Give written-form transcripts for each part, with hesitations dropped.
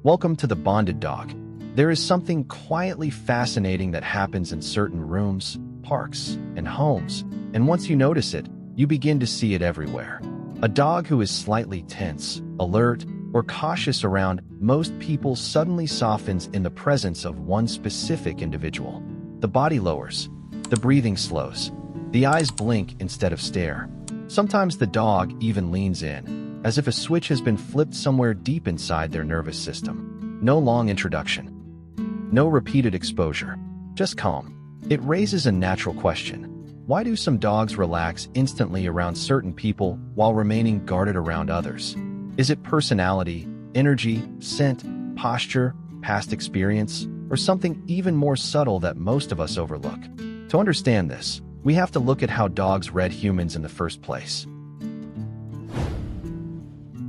Welcome to the bonded dog. There is something quietly fascinating that happens in certain rooms, parks, and homes, and once you notice it, you begin to see it everywhere. A dog who is slightly tense, alert, or cautious around most people suddenly softens in the presence of one specific individual. The body lowers, the breathing slows, the eyes blink instead of stare. Sometimes the dog even leans in, as if a switch has been flipped somewhere deep inside their nervous system. No long introduction. No repeated exposure. Just calm. It raises a natural question. Why do some dogs relax instantly around certain people while remaining guarded around others? Is it personality, energy, scent, posture, past experience, or something even more subtle that most of us overlook? To understand this, we have to look at how dogs read humans in the first place.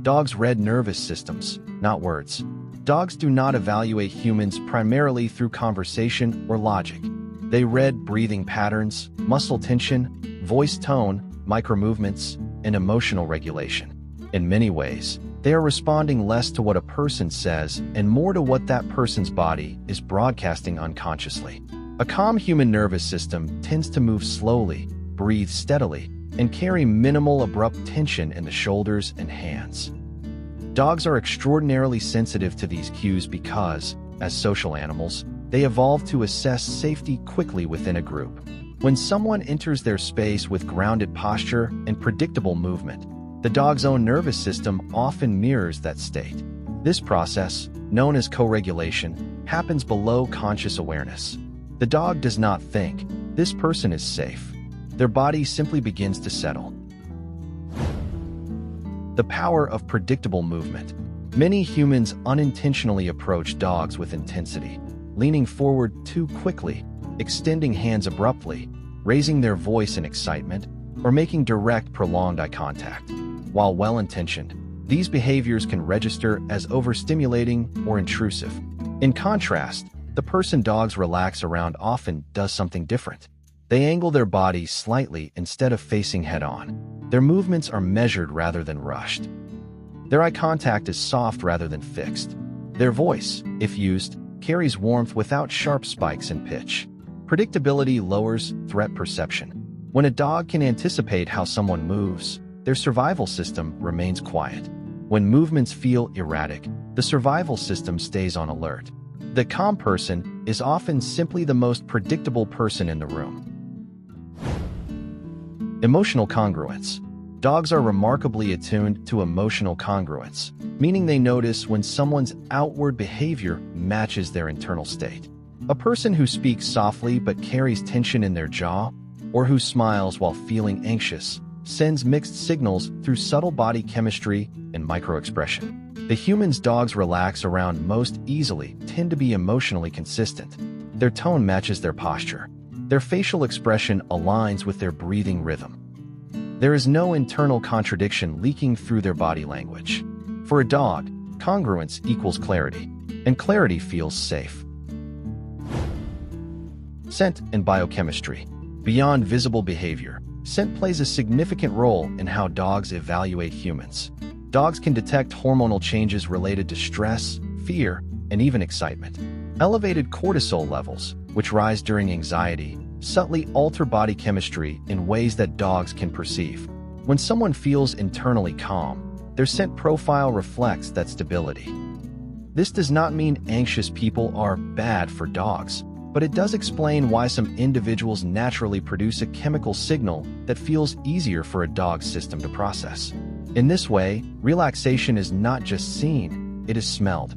Dogs read nervous systems, not words. Dogs do not evaluate humans primarily through conversation or logic. They read breathing patterns, muscle tension, voice tone, micromovements, and emotional regulation. In many ways, they are responding less to what a person says and more to what that person's body is broadcasting unconsciously. A calm human nervous system tends to move slowly, breathe steadily, and carry minimal abrupt tension in the shoulders and hands. Dogs are extraordinarily sensitive to these cues because, as social animals, they evolved to assess safety quickly within a group. When someone enters their space with grounded posture and predictable movement, the dog's own nervous system often mirrors that state. This process, known as co-regulation, happens below conscious awareness. The dog does not think, "This person is safe." Their body simply begins to settle. The power of predictable movement. Many humans unintentionally approach dogs with intensity, leaning forward too quickly, extending hands abruptly, raising their voice in excitement, or making direct, prolonged eye contact. While well-intentioned, these behaviors can register as overstimulating or intrusive. In contrast, the person dogs relax around often does something different. They angle their bodies slightly instead of facing head-on. Their movements are measured rather than rushed. Their eye contact is soft rather than fixed. Their voice, if used, carries warmth without sharp spikes in pitch. Predictability lowers threat perception. When a dog can anticipate how someone moves, their survival system remains quiet. When movements feel erratic, the survival system stays on alert. The calm person is often simply the most predictable person in the room. Emotional congruence. Dogs are remarkably attuned to emotional congruence, meaning they notice when someone's outward behavior matches their internal state. A person who speaks softly but carries tension in their jaw, or who smiles while feeling anxious, sends mixed signals through subtle body chemistry and microexpression. The humans dogs relax around most easily tend to be emotionally consistent. Their tone matches their posture. Their facial expression aligns with their breathing rhythm. There is no internal contradiction leaking through their body language. For a dog, congruence equals clarity, and clarity feels safe. Scent and biochemistry. Beyond visible behavior, scent plays a significant role in how dogs evaluate humans. Dogs can detect hormonal changes related to stress, fear, and even excitement. Elevated cortisol levels, which rise during anxiety, subtly alter body chemistry in ways that dogs can perceive. When someone feels internally calm, their scent profile reflects that stability. This does not mean anxious people are bad for dogs, but it does explain why some individuals naturally produce a chemical signal that feels easier for a dog's system to process. In this way, relaxation is not just seen, it is smelled.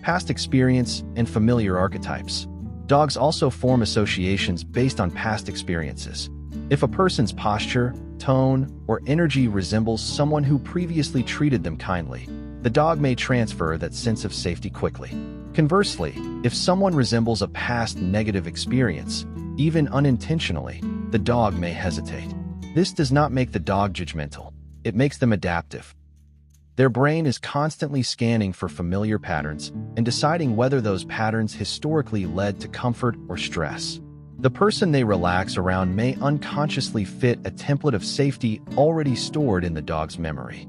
Past experience and familiar archetypes. Dogs also form associations based on past experiences. If a person's posture, tone, or energy resembles someone who previously treated them kindly, the dog may transfer that sense of safety quickly. Conversely, if someone resembles a past negative experience, even unintentionally, the dog may hesitate. This does not make the dog judgmental. It makes them adaptive. Their brain is constantly scanning for familiar patterns and deciding whether those patterns historically led to comfort or stress. The person they relax around may unconsciously fit a template of safety already stored in the dog's memory.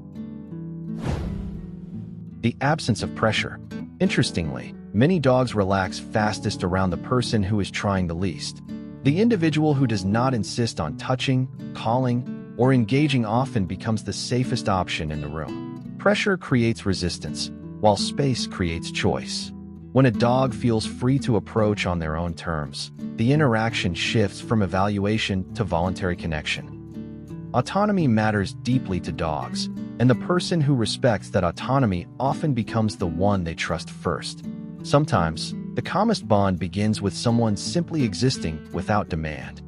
The absence of pressure. Interestingly, many dogs relax fastest around the person who is trying the least. The individual who does not insist on touching, calling, or engaging often becomes the safest option in the room. Pressure creates resistance, while space creates choice. When a dog feels free to approach on their own terms, the interaction shifts from evaluation to voluntary connection. Autonomy matters deeply to dogs, and the person who respects that autonomy often becomes the one they trust first. Sometimes, the calmest bond begins with someone simply existing without demand.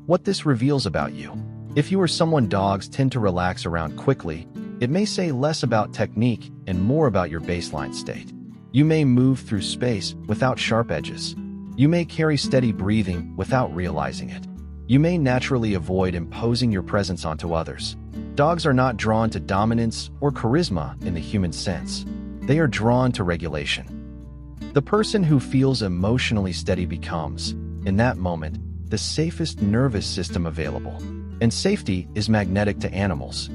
What this reveals about you. If you are someone dogs tend to relax around quickly, it may say less about technique and more about your baseline state. You may move through space without sharp edges. You may carry steady breathing without realizing it. You may naturally avoid imposing your presence onto others. Dogs are not drawn to dominance or charisma in the human sense. They are drawn to regulation. The person who feels emotionally steady becomes, in that moment, the safest nervous system available. And safety is magnetic to animals.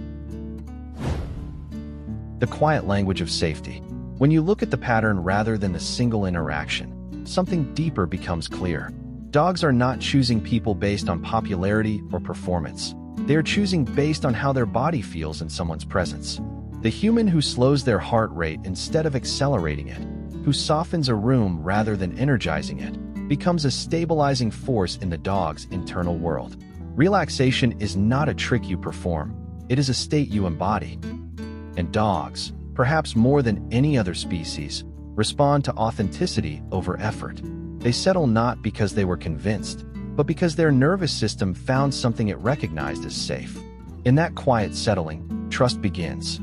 The quiet language of safety. When you look at the pattern rather than the single interaction, something deeper becomes clear. Dogs are not choosing people based on popularity or performance. They are choosing based on how their body feels in someone's presence. The human who slows their heart rate instead of accelerating it, who softens a room rather than energizing it, becomes a stabilizing force in the dog's internal world. Relaxation is not a trick you perform, it is a state you embody. And dogs, perhaps more than any other species, respond to authenticity over effort. They settle not because they were convinced, but because their nervous system found something it recognized as safe. In that quiet settling, trust begins.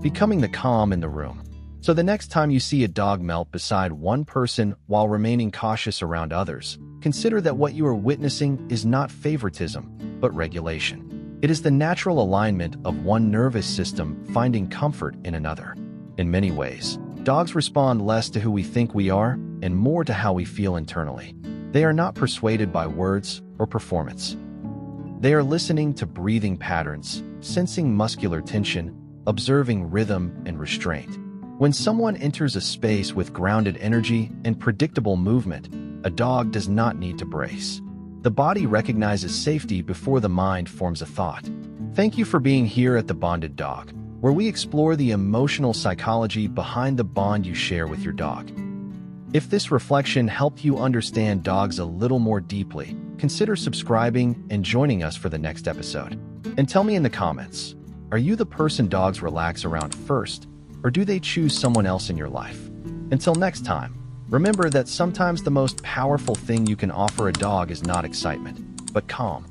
Becoming the calm in the room. So the next time you see a dog melt beside one person while remaining cautious around others, consider that what you are witnessing is not favoritism, but regulation. It is the natural alignment of one nervous system finding comfort in another. In many ways, dogs respond less to who we think we are and more to how we feel internally. They are not persuaded by words or performance. They are listening to breathing patterns, sensing muscular tension, observing rhythm and restraint. When someone enters a space with grounded energy and predictable movement, a dog does not need to brace. The body recognizes safety before the mind forms a thought. Thank you for being here at The Bonded Dog, where we explore the emotional psychology behind the bond you share with your dog. If this reflection helped you understand dogs a little more deeply, consider subscribing and joining us for the next episode. And tell me in the comments, are you the person dogs relax around first, or do they choose someone else in your life? Until next time, remember that sometimes the most powerful thing you can offer a dog is not excitement, but calm.